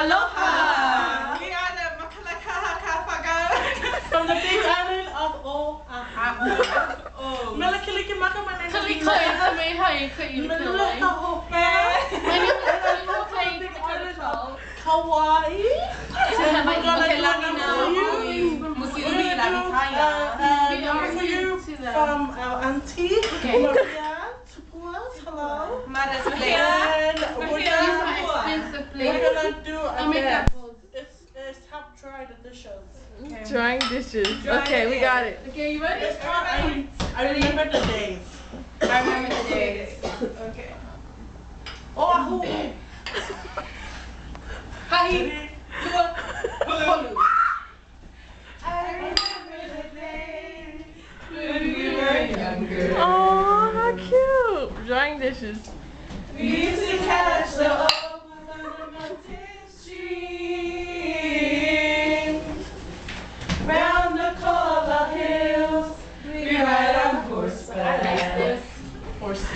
Aloha. We are the Makalakaha from the big island of Oahu. Melakiliki Makamane. Kauai. We're gonna do for you from our auntie Maria Tupua. Hello. And we're gonna do a dance. It's help dry the dishes. Okay. Drying dishes. Okay, we got it. Okay, you ready? I remember the days. Okay. Oahu. Hi. Hulu. I remember the days when we were younger. Oh, how cute. Drying dishes. We used to catch the opals on the mountain streams. Round the Kola hills, we ride on horseback. Horses.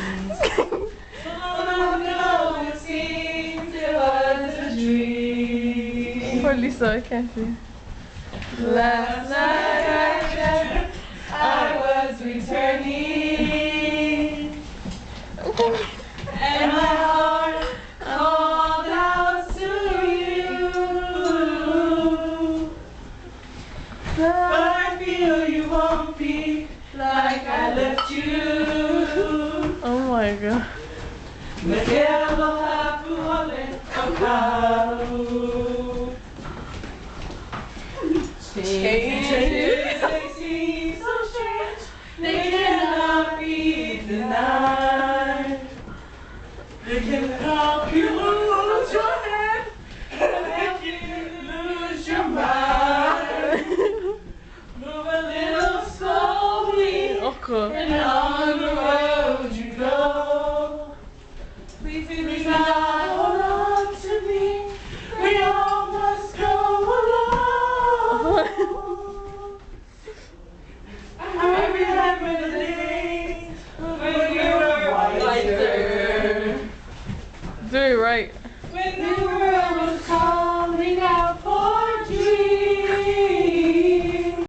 So long ago it seems it was a dream. Poor Lisa, I can't see. Last night I was returning, and my heart called out to you. But I feel you won't be like I left you. Oh my god. Changes, they seem so strange, they cannot be denied. They can help you lose your head and make you lose your mind. Move a little slowly, Okay. and on the road you go. Please not hold on to me, we all must go alone. I remember the days when we were wiser. Do it right.